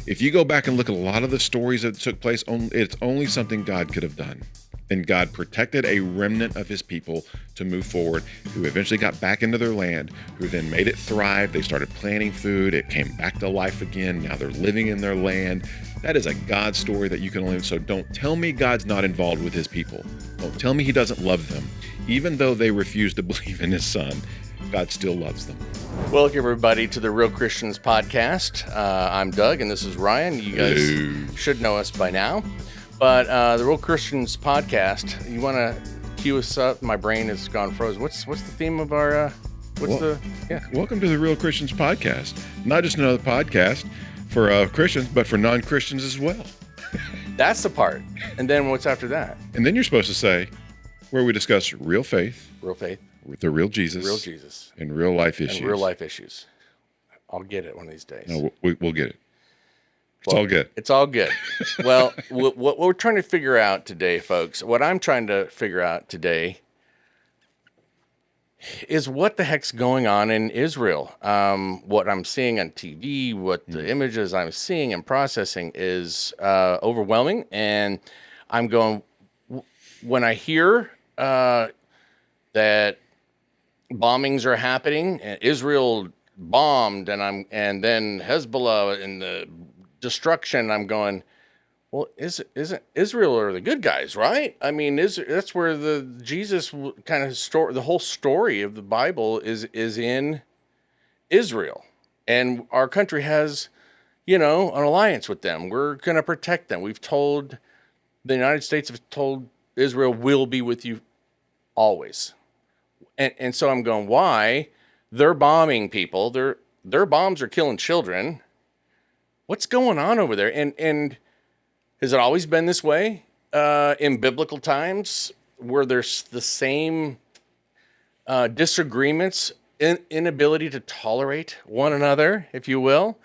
If you go back and look at a lot of the stories that took place, it's only something God could have done. And God protected a remnant of his people to move forward, who eventually got back into their land, who then made it thrive. They started planting food. It came back to life again. Now they're living in their land. That is a God story that you can only... So don't tell me God's not involved with his people. Don't tell me he doesn't love them. Even though they refuse to believe in his son, God still loves them. Welcome, everybody, to the Real Christians Podcast. I'm Doug, and this is Ryan. You guys should know us by now. But the Real Christians Podcast, you want to cue us up? My brain has gone frozen. What's the theme of our... Welcome to the Real Christians Podcast. Not just another podcast for Christians, but for non-Christians as well. That's the part. And then what's after that? And then you're supposed to say, where we discuss real faith. Real faith. With the real Jesus. Real Jesus. And real life issues. And real life issues. I'll get it one of these days. No, we'll get it. It's all good. It's all good. Well, what we're trying to figure out today, folks, what I'm trying to figure out today is what the heck's going on in Israel. What I'm seeing on TV, what the images I'm seeing and processing is overwhelming. And I'm going, when I hear that bombings are happening, and Israel bombed, and then Hezbollah and the destruction, I'm going, well, isn't Israel are the good guys, right? I mean, that's where the Jesus kind of story, the whole story of the Bible is in Israel, and our country has, an alliance with them. We're going to protect them. The United States have told Israel, we'll be with you always. And so I'm going, why? They're bombing people. Their bombs are killing children. What's going on over there? And has it always been this way in biblical times, where there's the same disagreements, inability to tolerate one another, if you will,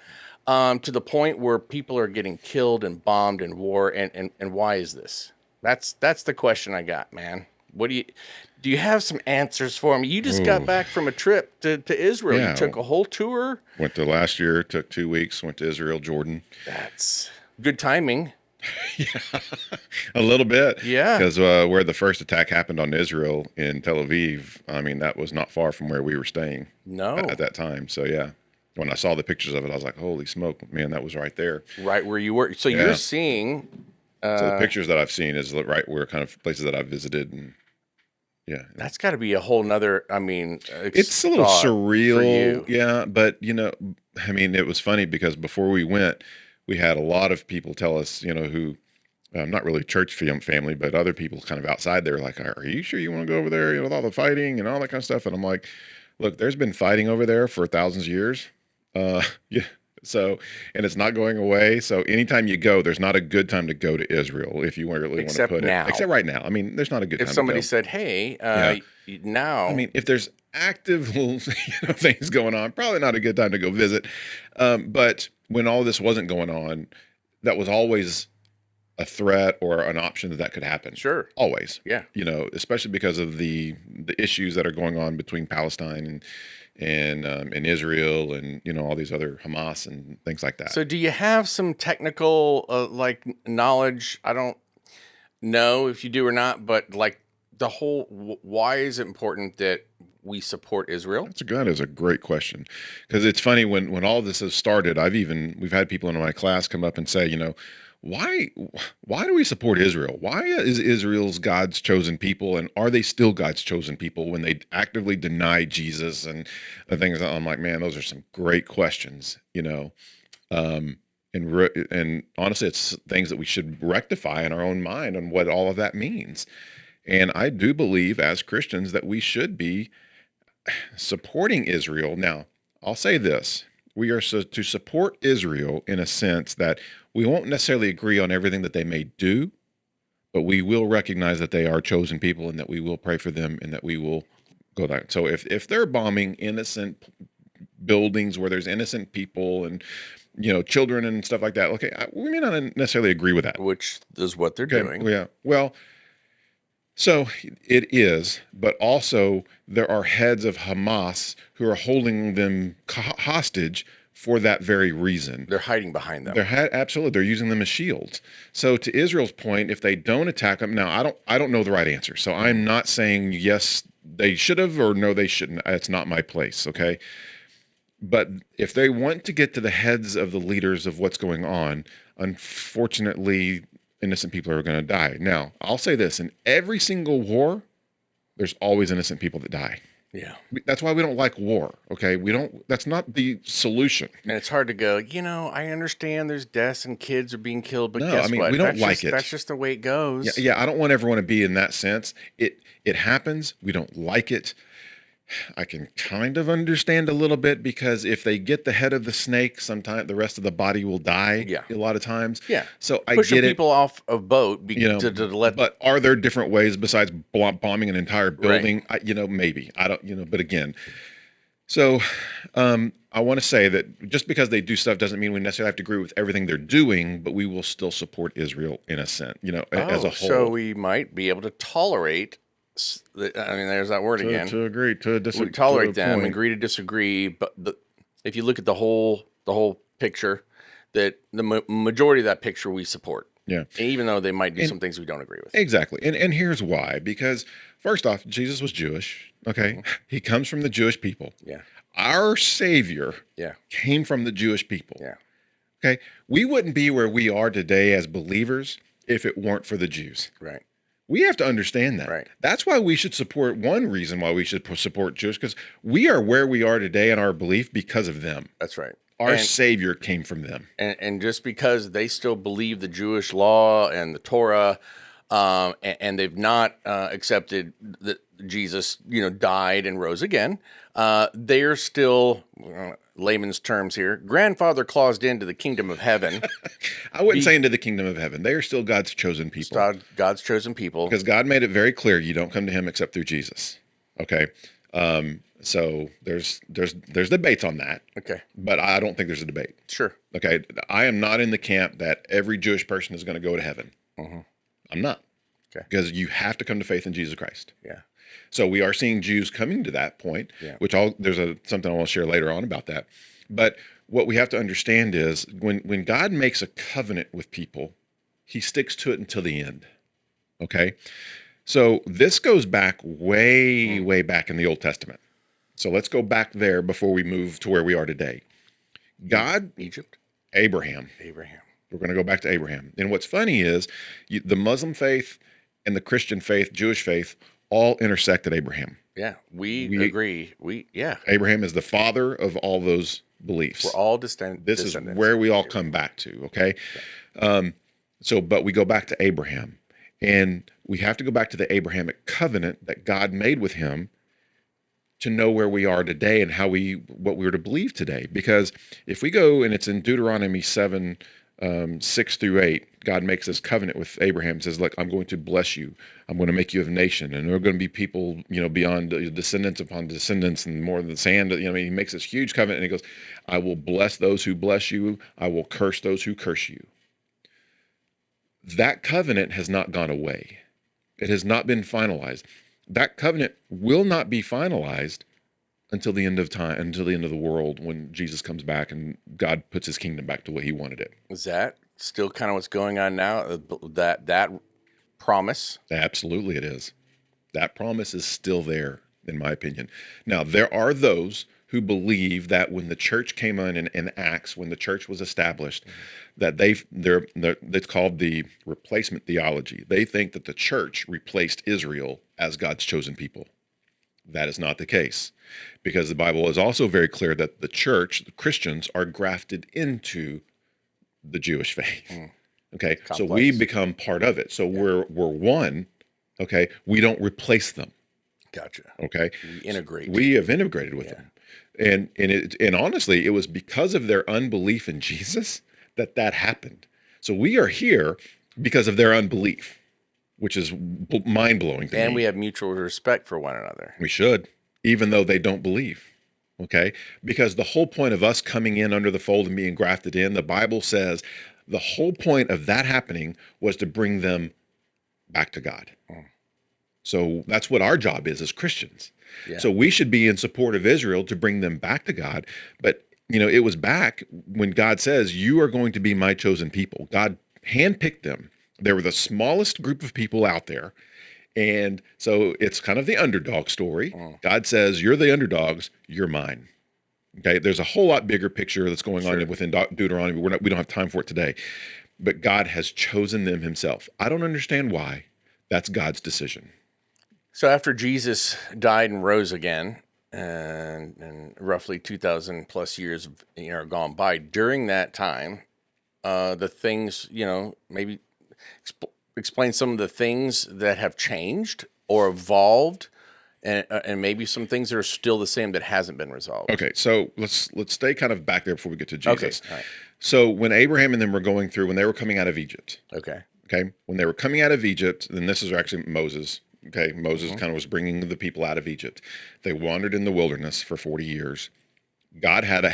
to the point where people are getting killed and bombed in war? And why is this? That's the question I got, man. Do you have some answers for me? You just got back from a trip to Israel. Yeah. You took a whole tour. Went to last year, took 2 weeks, went to Israel, Jordan. That's good timing. Yeah, a little bit. Yeah. Because where the first attack happened on Israel in Tel Aviv, I mean, that was not far from where we were staying. No. At that time. So, yeah. When I saw the pictures of it, I was like, holy smoke, man, that was right there. Right where you were. So you're seeing... so the pictures that I've seen is right where kind of places that I've visited, and yeah, that's got to be a whole nother. I mean, it's a little surreal, yeah. But I mean, it was funny because before we went, we had a lot of people tell us, who, not really church family, but other people kind of outside there, like, are you sure you want to go over there? With all the fighting and all that kind of stuff. And I'm like, look, there's been fighting over there for thousands of years. Yeah. So, and it's not going away. So anytime you go, there's not a good time to go to Israel if you really want to put it. Except right now. I mean, there's not a good time to go. If somebody said, hey, now. I mean, if there's active things going on, probably not a good time to go visit. But when all this wasn't going on, that was always a threat or an option that could happen. Sure. Always. Yeah. Especially because of the issues that are going on between Palestine and Israel and all these other Hamas and things like that. So do you have some technical knowledge? I don't know if you do or not, but like the whole why is it important that we support Israel? That is a great question, because it's funny when all this has started. We've had people in my class come up and say, why do we support Israel? Why is Israel's God's chosen people, and are they still God's chosen people when they actively deny Jesus and the things? I'm like, man, those are some great questions, and honestly, it's things that we should rectify in our own mind on what all of that means. And I do believe as Christians that we should be supporting Israel. Now, I'll say this. We are to support Israel in a sense that we won't necessarily agree on everything that they may do, but we will recognize that they are chosen people and that we will pray for them and that we will go there. So if they're bombing innocent buildings where there's innocent people and children and stuff like that, okay, we may not necessarily agree with that. Which is what they're doing. Yeah. Well, so it is, but also there are heads of Hamas who are holding them hostage for that very reason. They're hiding behind them. Absolutely, they're using them as shields. So to Israel's point, if they don't attack them, now I don't know the right answer. So I'm not saying yes they should have or no they shouldn't. It's not my place, okay? But if they want to get to the heads of the leaders of what's going on, unfortunately, innocent people are going to die. Now, I'll say this, in every single war, there's always innocent people that die. Yeah. That's why we don't like war, okay? That's not the solution. And it's hard to go, I understand there's deaths and kids are being killed, but No, guess I mean, what? we don't That's like just, it. That's just the way it goes. Yeah, I don't want everyone to be in that sense. It happens. We don't like it. I can kind of understand a little bit because if they get the head of the snake, sometimes the rest of the body will die. Yeah. A lot of times. Yeah. So I Pushing get it. people off a boat to let. But are there different ways besides bombing an entire building? Maybe I don't. But again, so I want to say that just because they do stuff doesn't mean we necessarily have to agree with everything they're doing, but we will still support Israel in a sense. As a whole. So we might be able to tolerate. There's that word again. To agree, to disagree. We tolerate them, agree to disagree. But if you look at the whole picture, that the majority of that picture we support. Yeah. Even though they might do some things we don't agree with. Exactly. And here's why. Because first off, Jesus was Jewish. Okay. Mm-hmm. He comes from the Jewish people. Yeah. Our Savior came from the Jewish people. Yeah. Okay. We wouldn't be where we are today as believers if it weren't for the Jews. Right. We have to understand that. Right. That's why we should support, one reason why we should support Jews, because we are where we are today in our belief because of them. That's right. Our Savior came from them. And just because they still believe the Jewish law and the Torah, and they've not accepted that Jesus, died and rose again, they are still, layman's terms here, grandfather claused into the kingdom of heaven. I wouldn't say into the kingdom of heaven. They are still God's chosen people. God's chosen people. Because God made it very clear you don't come to him except through Jesus. Okay. So there's debates on that. Okay. But I don't think there's a debate. Sure. Okay. I am not in the camp that every Jewish person is going to go to heaven. Mm-hmm. I'm not. Okay. Because you have to come to faith in Jesus Christ. Yeah. So we are seeing Jews coming to that point, which there's something I want to share later on about that. But what we have to understand is when God makes a covenant with people, he sticks to it until the end. Okay. So this goes back way back in the Old Testament. So let's go back there before we move to where we are today. Egypt, Abraham. We're going to go back to Abraham. And what's funny is the Muslim faith and the Christian faith, Jewish faith, all intersect at Abraham. Yeah, we agree. Abraham is the father of all those beliefs. We're all descendants. This is where we all come back to, okay? But we go back to Abraham. And we have to go back to the Abrahamic covenant that God made with him to know where we are today and what we were to believe today. Because if we go, and it's in Deuteronomy 7, 6 through 8, God makes this covenant with Abraham, says, look, I'm going to bless you. I'm going to make you a nation, and there are going to be people, beyond descendants upon descendants and more than the sand. He makes this huge covenant, and he goes, I will bless those who bless you. I will curse those who curse you. That covenant has not gone away. It has not been finalized. That covenant will not be finalized until the end of time, until the end of the world, when Jesus comes back and God puts his kingdom back to what he wanted it. Is that still kind of what's going on now? That promise? Absolutely it is. That promise is still there, in my opinion. Now, there are those who believe that when the church came in Acts, when the church was established, that it's called the replacement theology. They think that the church replaced Israel as God's chosen people. That is not the case, because the Bible is also very clear that the church, the Christians, are grafted into the Jewish faith. Okay, complex. So we become part of it. So we're one. Okay, we don't replace them. Gotcha. Okay, we integrate. We have integrated with them, and honestly, it was because of their unbelief in Jesus that happened. So we are here because of their unbelief, which is mind-blowing to me. And we have mutual respect for one another. We should, even though they don't believe. Okay, because the whole point of us coming in under the fold and being grafted in, the Bible says the whole point of that happening was to bring them back to God. So that's what our job is as Christians. Yeah. So we should be in support of Israel to bring them back to God. But it was back when God says, "You are going to be my chosen people." God handpicked them. They were the smallest group of people out there. And so it's kind of the underdog story. Mm. God says, "You're the underdogs, you're mine." Okay. There's a whole lot bigger picture that's going Sure. on within Deuteronomy. We don't have time for it today, but God has chosen them himself. I don't understand why. That's God's decision. So after Jesus died and rose again, and roughly 2,000 plus years are gone by, during that time, the things, maybe explain some of the things that have changed or evolved, and maybe some things that are still the same that hasn't been resolved. Okay, so let's stay kind of back there before we get to Okay. Jesus. All right. So when Abraham and them were going through, when they were coming out of Egypt, Okay. okay, when they were coming out of Egypt, and this is actually Moses. Okay, Moses kind of was bringing the people out of Egypt. They wandered in the wilderness for 40 years. God had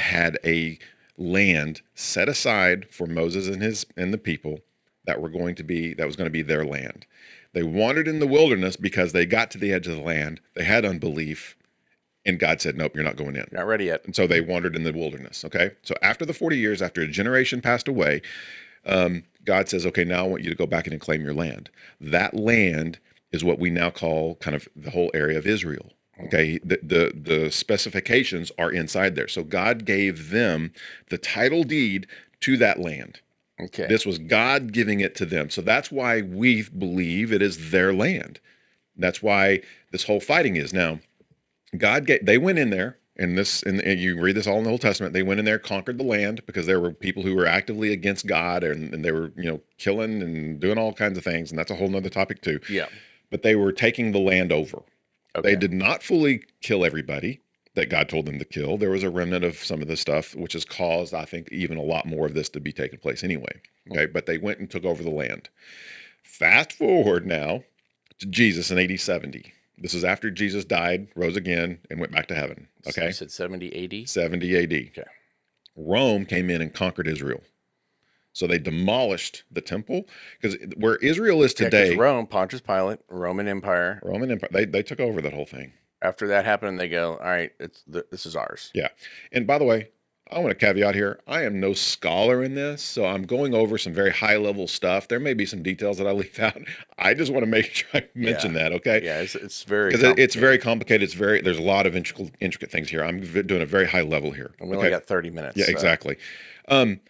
a land set aside for Moses and the people that was going to be their land. They wandered in the wilderness because they got to the edge of the land. They had unbelief, and God said, "Nope, you're not going in." Not ready yet. And so they wandered in the wilderness. Okay, so after the 40 years, after a generation passed away, God says, "Okay, now I want you to go back in and claim your land." That land is what we now call kind of the whole area of Israel. Okay, the specifications are inside there. So God gave them the title deed to that land. Okay. This was God giving it to them. So that's why we believe it is their land. That's why this whole fighting is. Now, they went in there, and you read this all in the Old Testament. They went in there, conquered the land because there were people who were actively against God, and they were, killing and doing all kinds of things. And that's a whole nother topic too. Yeah. But they were taking the land over. Okay. They did not fully kill everybody that God told them to kill. There was a remnant of some of this stuff, which has caused, I think, even a lot more of this to be taking place anyway. Okay. But they went and took over the land. Fast forward now to Jesus in AD 70. This is after Jesus died, rose again, and went back to heaven. So Okay. you said 70 AD? 70 AD. Okay. Rome came in and conquered Israel. So they demolished the temple because where Israel is Yeah, 'cause today, Rome, Pontius Pilate, Roman Empire. Roman Empire, they took over that whole thing. After that happened, they go, all right, this is ours. Yeah. And by the way, I want to caveat here. I am no scholar in this, so I'm going over some very high level stuff. There may be some details that I leave out. I just want to make sure I mention that, okay? Yeah, it's very Because it's very complicated. complicated. There's a lot of intricate things here. I'm doing a very high level here. And we only got 30 minutes. Yeah, so. exactly.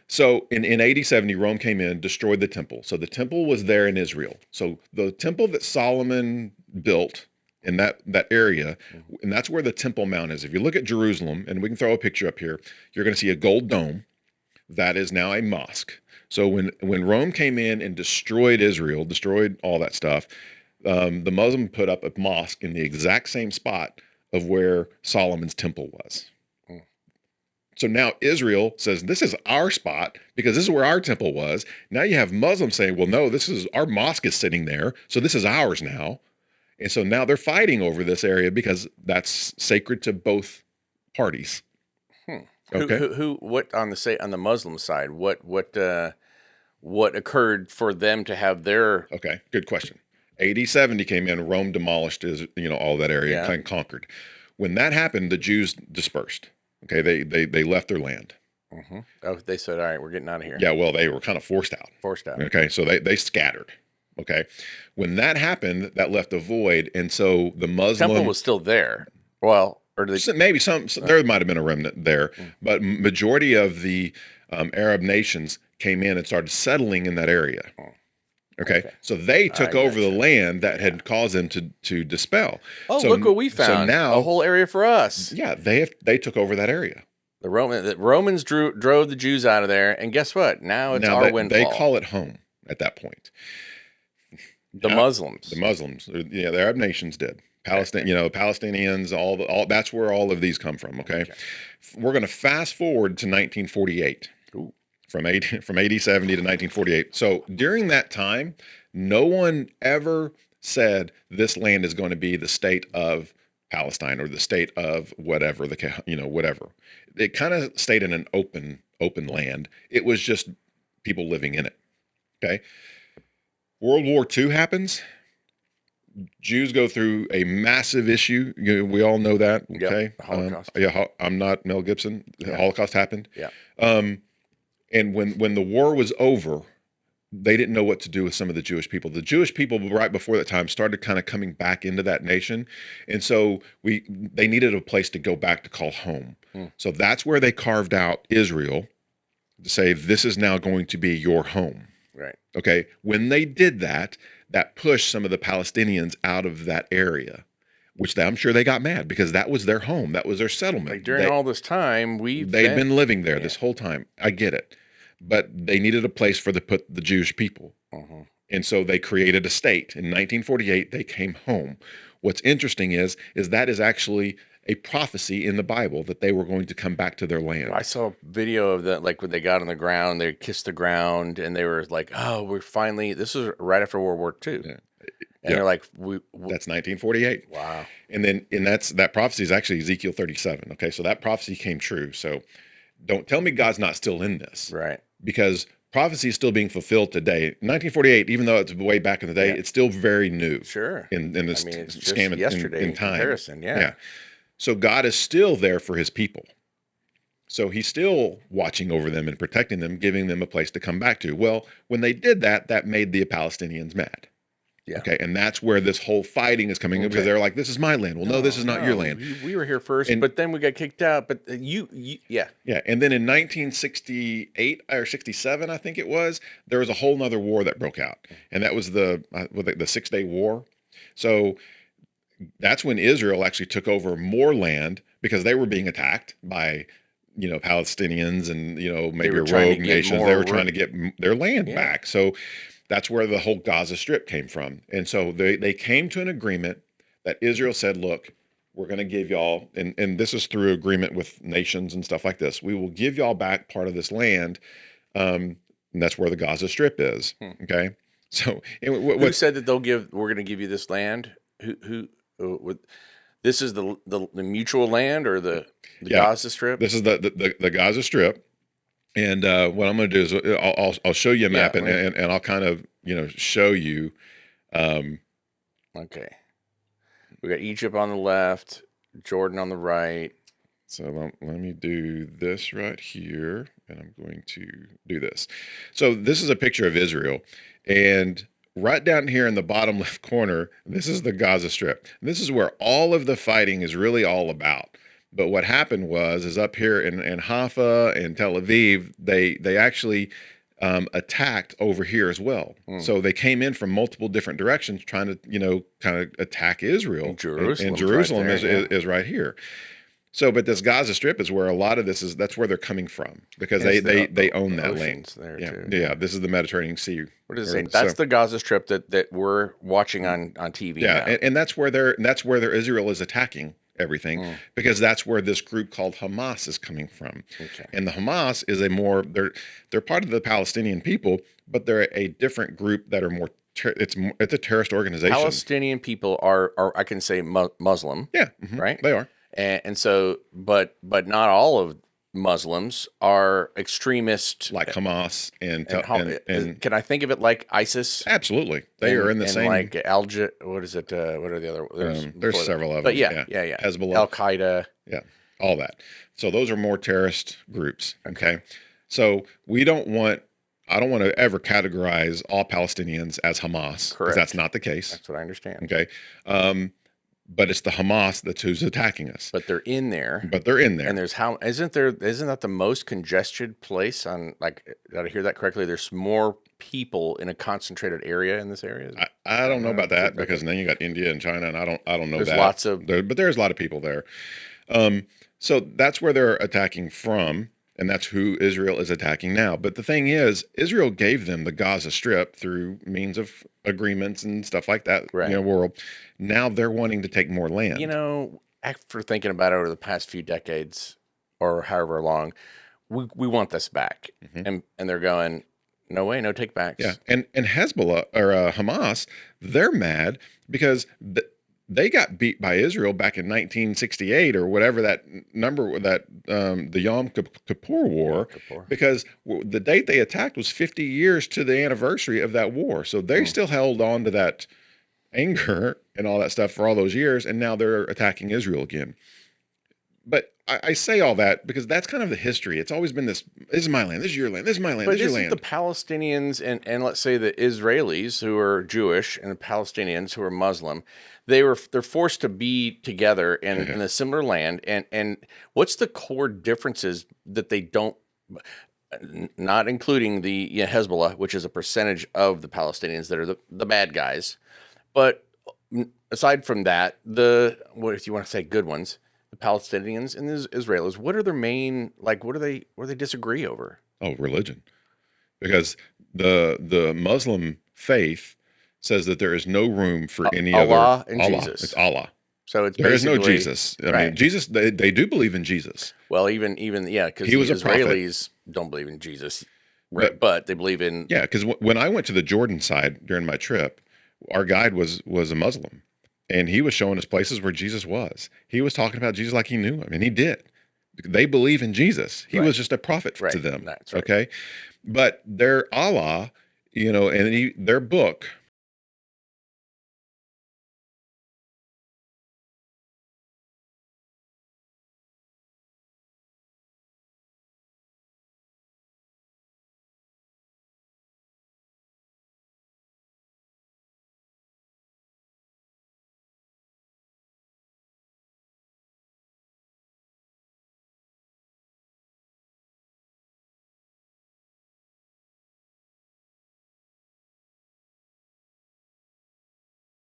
So in AD 70, Rome came in, destroyed the temple. So the temple was there in Israel. So the temple that Solomon built in that area, and that's where the Temple Mount is. If you look at Jerusalem, and we can throw a picture up here, you're going to see a gold dome that is now a mosque. So when Rome came in and destroyed Israel, destroyed all that stuff, the Muslim put up a mosque in the exact same spot of where Solomon's temple was. So now Israel says, this is our spot because this is where our temple was. Now you have Muslims saying, well, no, this is our mosque is sitting there. So this is ours now. And so now they're fighting over this area because that's sacred to both parties. Okay. What on the Muslim side, what occurred for them to have their Okay. Good question. AD 70 came in, Rome demolished all that area and conquered. When that happened, the Jews dispersed. Okay, they left their land. Mm-hmm. Oh, they said, all right, we're getting out of here. Yeah, well, they were kind of forced out. Okay, so they scattered. Okay, when that happened, that left a void, and so the Muslim temple was still there. Well, or did they... maybe there might have been a remnant there, but majority of the Arab nations came in and started settling in that area. Okay. So they took over the land that had caused them to dispel. Oh, so, look what we found! So now a whole area for us. Yeah, they took over that area. The Romans drove the Jews out of there, and guess what? Now it's our windfall. They call it home at that point. The Muslims, the Arab nations did. Palestine, Palestinians, all that's where all of these come from. Okay. We're going to fast forward to 1948. Ooh. From AD 70 to 1948. So during that time, no one ever said this land is going to be the state of Palestine or the state of whatever whatever. It kind of stayed in an open land. It was just people living in it. Okay. World War II happens. Jews go through a massive issue. We all know that. Yep, Okay. the Holocaust. Yeah. I'm not Mel Gibson. The Yeah. Holocaust happened. Yeah. And when the war was over, they didn't know what to do with some of the Jewish people. The Jewish people right before that time started kind of coming back into that nation. And so they needed a place to go back to call home. So that's where they carved out Israel to say, this is now going to be your home. Right. Okay. When they did that, that pushed some of the Palestinians out of that area, which I'm sure they got mad because that was their home. That was their settlement. Like during all this time, they'd been living there this whole time. I get it. But they needed a place for put the Jewish people. And so they created a state. In 1948, they came home. What's interesting is that is actually a prophecy in the Bible that they were going to come back to their land. I saw a video of that, like when they got on the ground, they kissed the ground, and they were like, "Oh, we're finally." This is right after World War II, and they're like, That's 1948. Wow. And that prophecy is actually Ezekiel 37. Okay, so that prophecy came true. So don't tell me God's not still in this, Right. because prophecy is still being fulfilled today. 1948, even though it's way back in the day, it's still very new. Sure. In this it's just scam yesterday in time. comparison. Yeah. So God is still there for his people. So he's still watching over them and protecting them, giving them a place to come back to. Well, when they did that, that made the Palestinians mad. Yeah. Okay. And that's where this whole fighting is coming in, because they're like, this is my land. Well, no, this is not your land. We were here first, but then we got kicked out. But yeah. Yeah. And then in 1968 or 67, I think it was, there was a whole nother war that broke out. And that was the 6-Day War. So that's when Israel actually took over more land because they were being attacked by, Palestinians and, maybe rogue nations. They were trying to get their land back. So that's where the whole Gaza Strip came from. And so they came to an agreement that Israel said, look, we're going to give y'all, and this is through agreement with nations and stuff like this, we will give y'all back part of this land. And that's where the Gaza Strip is. Okay. So who said that we're going to give you this land? This is the mutual land or the Gaza Strip? This is the Gaza Strip. And what I'm going to do is I'll show you a map and I'll kind of, show you. Okay. We got Egypt on the left, Jordan on the right. So let me do this right here, and I'm going to do this. So this is a picture of Israel, and right down here in the bottom left corner, this is the Gaza Strip. This is where all of the fighting is really all about. But what happened is up here in Haifa and Tel Aviv, they actually attacked over here as well. So they came in from multiple different directions trying to, kind of attack Israel. And Jerusalem is right here. So, but this Gaza Strip is where a lot of that's where they're coming from, because they own that land. There too. Yeah, this is the Mediterranean Sea. What is it? That's the Gaza Strip that we're watching on TV. Yeah, now. And that's where their Israel is attacking everything, because that's where this group called Hamas is coming from. Okay. And the Hamas is they're part of the Palestinian people, but they're a different group that are more it's a terrorist organization. Palestinian people are I can say Muslim. Yeah, right. They are. And so, but not all of Muslims are extremist, like Hamas and can I think of it like ISIS? Absolutely, they are in the same. Like what is it? What are the other? There's several of them. But yeah. Hezbollah, Al Qaeda, all that. So those are more terrorist groups. Okay, so I don't want to ever categorize all Palestinians as Hamas, because that's not the case. That's what I understand. Okay. But it's the Hamas that's who's attacking us. But they're in there. And there's isn't that the most congested place on, like, did I hear that correctly? There's more people in a concentrated area in this area. I don't know about that, because then you got India and China, and I don't know there's that. But there's a lot of people there. So that's where they're attacking from. And that's who Israel is attacking now. But the thing is, Israel gave them the Gaza Strip through means of agreements and stuff like that. Right. World. Now they're wanting to take more land. After thinking about it over the past few decades, or however long, we want this back. And they're going, no way, no take backs. Yeah. And Hezbollah or Hamas, they're mad because they got beat by Israel back in 1968 or whatever that number, the Yom Kippur War, because the date they attacked was 50 years to the anniversary of that war. So they still held on to that anger and all that stuff for all those years, and now they're attacking Israel again. But I say all that because that's kind of the history. It's always been this: this is my land, this is your land, this is my land, But this is your isn't the land. Palestinians and let's say the Israelis who are Jewish and the Palestinians who are Muslim, they're forced to be together in a similar land. And what's the core differences that they don't, not including the Hezbollah, which is a percentage of the Palestinians that are the bad guys, but aside from that, the what if you want to say good ones, the Palestinians and the Israelis, what are their main like? What do they disagree over? Oh, religion. Because the Muslim faith says that there is no room for any other Allah and Allah. It's Jesus. Allah. So it's There is no basically Jesus. I right. mean, Jesus. They do believe in Jesus. Well, even yeah, because He the was a prophet. Israelis don't believe in Jesus, right? But But they believe in yeah, because when I went to the Jordan side during my trip, our guide was a Muslim, and he was showing us places where Jesus was. He was talking about Jesus like he knew him, and he did. They believe in Jesus. He right, was just a prophet to right. them. That's right. Okay, but their Allah, and their book.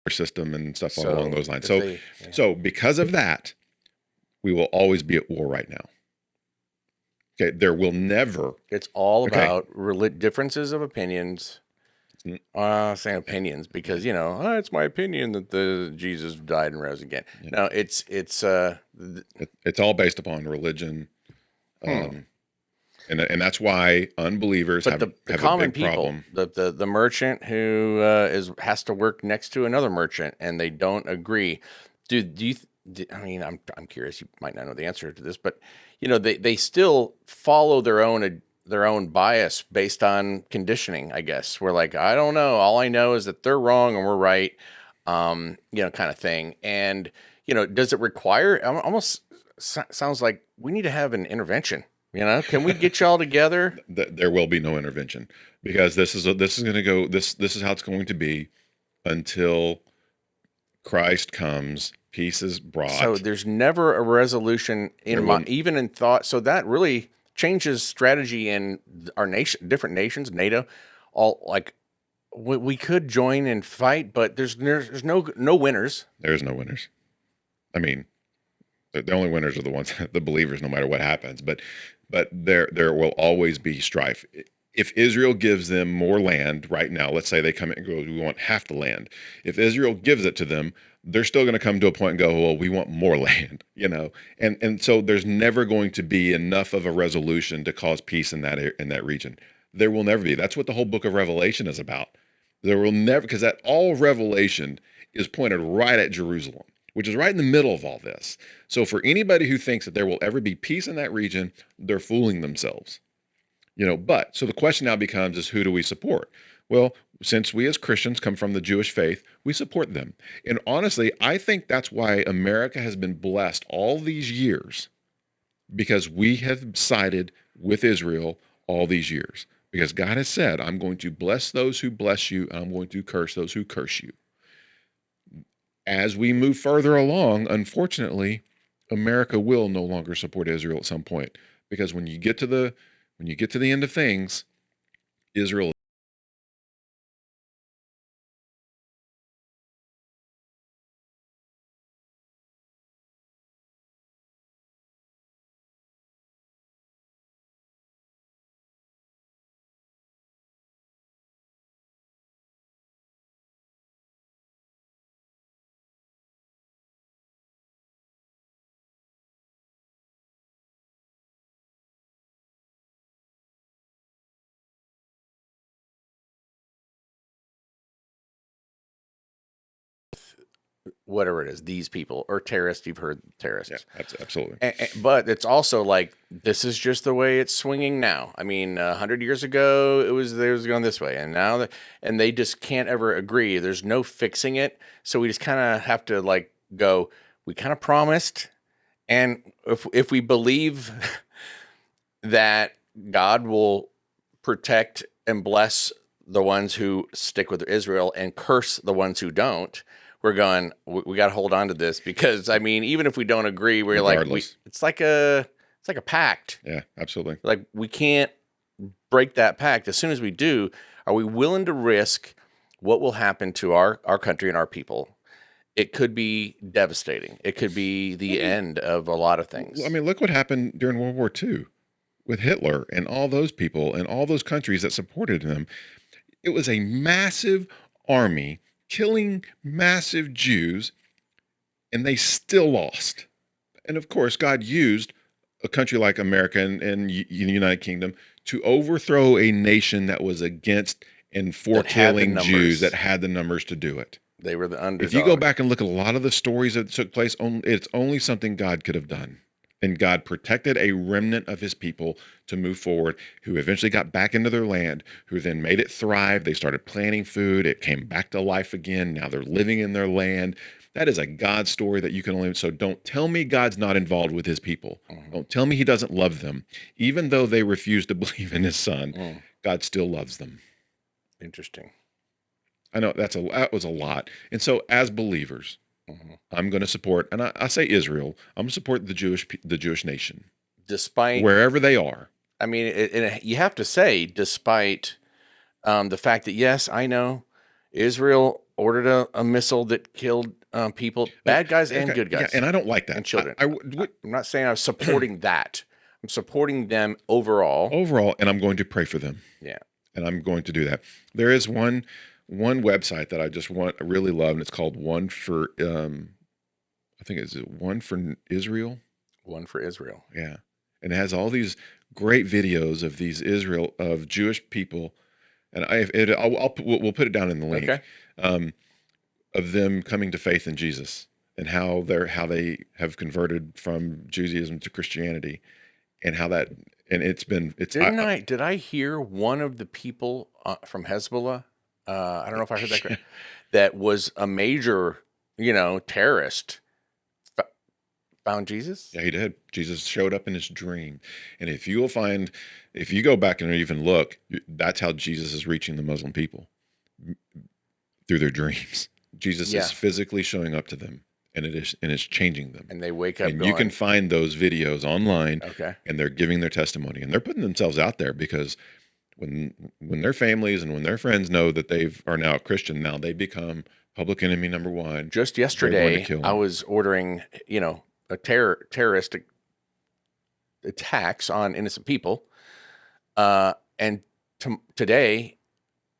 System and stuff along So those lines. if So, they, so because of that, we will always be at war right now. Okay, there will never. it's all Okay, about differences of opinions. Saying opinions because it's my opinion that the Jesus died and rose again. yeah, No, it's all based upon religion, hmm. um, and that's why unbelievers But the have a common big people, problem. the merchant who is has to work next to another merchant and they don't agree. Do you? I mean, I'm curious. You might not know the answer to this, but they still follow their own bias based on conditioning. I guess we're like, I don't know. All I know is that they're wrong and we're right. Kind of thing. And does it require? Almost sounds like we need to have an intervention. Can we get y'all together? There will be no intervention because this is going to go. This is how it's going to be until Christ comes. Peace is So brought. there's never a resolution There in my will. even in thought. So that really changes strategy in our nation, different nations, NATO. All like we could join and fight, but there's no winners. There's no winners. I mean, the only winners are the ones, the believers, no matter what happens. But there will always be strife. If Israel gives them more land right now, let's say they come in and go, we want half the land. If Israel gives it to them, they're still going to come to a point and go, well, we want more land. And so there's never going to be enough of a resolution to cause peace in that region. There will never be. That's what the whole book of Revelation is about. There will never, because that all Revelation is pointed right at Jerusalem, which is right in the middle of all this. So for anybody who thinks that there will ever be peace in that region, they're fooling themselves. But so the question now becomes is who do we support? Well, since we as Christians come from the Jewish faith, we support them. And honestly, I think that's why America has been blessed all these years because we have sided with Israel all these years. Because God has said, I'm going to bless those who bless you, and I'm going to curse those who curse you. As we move further along, unfortunately, America will no longer support Israel at some point because when you get to the end of things, Israel whatever it is, these people or terrorists. You've heard Yeah, terrorists. absolutely. But it's also like this is just the way it's swinging now. I mean, 100 years ago it was going this way, and now and they just can't ever agree. There's no fixing it, so we just kind of have to like go. We kind of promised, and if we believe that God will protect and bless the ones who stick with Israel and curse the ones who don't, we're going, we got to hold on to this because I mean, even if we don't agree, we're like, Regardless. it's like a pact. Yeah, absolutely. Like we can't break that pact. As soon as we do, are we willing to risk what will happen to our country and our people? It could be devastating. It could be the end of a lot of things. I mean, look what happened during World War II with Hitler and all those people and all those countries that supported him. It was a massive army killing massive Jews, and they still lost. And of course, God used a country like America and the United Kingdom to overthrow a nation that was against and for killing Jews, that had the numbers to do it. They were the underdog. If you go back and look at a lot of the stories that took place, it's only something God could have done. And God protected a remnant of his people to move forward, who eventually got back into their land, who then made it thrive. They started planting food. It came back to life again. Now they're living in their land. That is a God story that you can only, so don't tell me God's not involved with his people. Don't tell me he doesn't love them. Even though they refuse to believe in his son, God still loves them. Interesting. I know that was a lot. And so as believers, I'm going to support, and I say Israel. I'm going to support the Jewish nation, despite wherever they are. I mean, you have to say, despite the fact that yes, I know Israel ordered a missile that killed people, bad guys and good guys, and I don't like that. And children. I'm not saying I'm supporting that. I'm supporting them overall, and I'm going to pray for them. Yeah, and I'm going to do that. There is one website that I really love, and it's called One for I think it's One for Israel. One for Israel. Yeah, and it has all these great videos of these of Jewish people, and we'll put it down in the link. Okay. Of them coming to faith in Jesus and how they have converted from Judaism to Christianity, and how that did I hear one of the people from Hezbollah? I don't know if I heard that correct. That was a major, terrorist. Found Jesus? Yeah, he did. Jesus showed up in his dream. And if you go back and even look, that's how Jesus is reaching the Muslim people, through their dreams. Jesus is physically showing up to them, and it's changing them. And they wake up. And you can find those videos online. Okay. And they're giving their testimony, and they're putting themselves out there, because when their families and when their friends know that they are now a Christian, now they become public enemy number one. Just yesterday, I was ordering, a terrorist attacks on innocent people, and today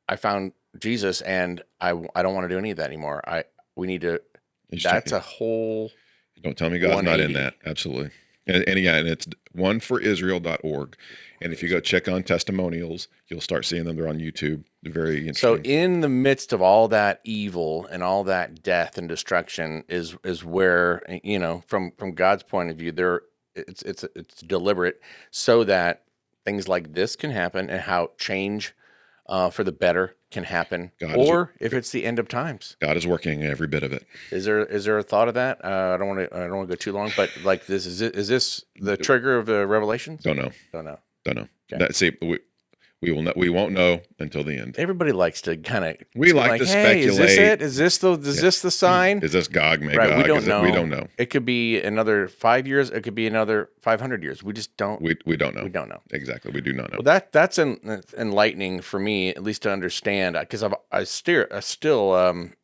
I found Jesus, and I don't want to do any of that anymore. We need to. That's a whole. Don't tell me God's not in that. Absolutely. And it's oneforisrael.org. And if you go check on testimonials, you'll start seeing them. They're on YouTube. They're very interesting. So in the midst of all that evil and all that death and destruction is where, from God's point of view, it's deliberate so that things like this can happen, and how change for the better can happen, if it's the end of times. God is working every bit of it. Is there a thought of that? I don't want to go too long, but like this is this the trigger of the Revelations? Don't know. Okay. We won't know until the end. Everybody likes to kind of. We like to speculate. Is this it? Is this the sign? Is this Gog Magog? Right, we don't know. We don't know. It could be another 5 years. It could be another 500 years. We just don't. We don't know. We don't know. Exactly. We do not know. Well, that's enlightening for me, at least to understand, because I still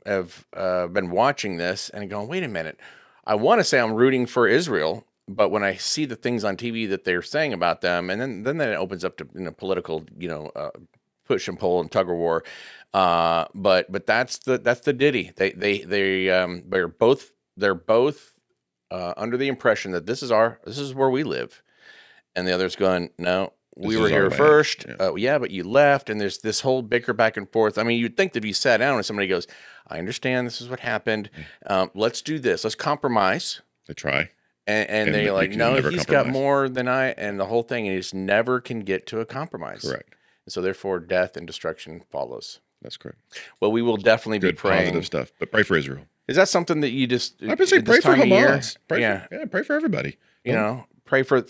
have been watching this and going, wait a minute. I want to say I'm rooting for Israel, but when I see the things on TV that they're saying about them, and then it opens up to political, push and pull and tug of war. But that's the ditty. They're both under the impression that this is where we live, and the other's going, no, we This were is our here land. first. Yeah. Yeah, but you left, and there's this whole bicker back and forth. I mean, you'd think that if you sat down and somebody goes, I understand this is what happened. Let's do this. Let's compromise. They try. And And they're you like, can no, never he's got compromise. more than I, and the whole thing, and he just never can get to a compromise. Correct. And so therefore, death and destruction follows. That's correct. Well, we will definitely be Good praying. positive stuff. But pray for Israel. Is that something that you just? I would say at pray this for time of year? Hamas. Pray for everybody. You know, pray for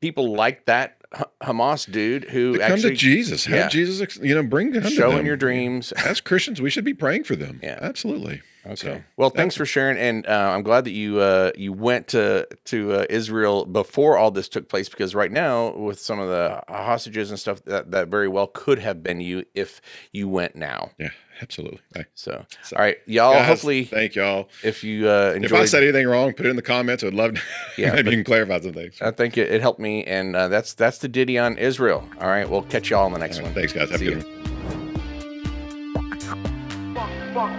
people like that Hamas dude who Come actually to Jesus. Have yeah. Jesus, bring them to show in them. your dreams. As Christians, we should be praying for them. Yeah. Absolutely. Okay. So, Well, thanks for sharing, and I'm glad that you went to Israel before all this took place, because right now with some of the hostages and stuff, that very well could have been you if you went now. yeah, absolutely. So all right, y'all. Guys, Hopefully, thank y'all. if you If I enjoyed, said anything wrong, put it in the comments. I'd love to. Yeah, Maybe you can clarify some things. I think it helped me, and that's the ditty on Israel. All right, we'll catch y'all on the next one. Thanks, guys. Have a See good ya. one. Fuck.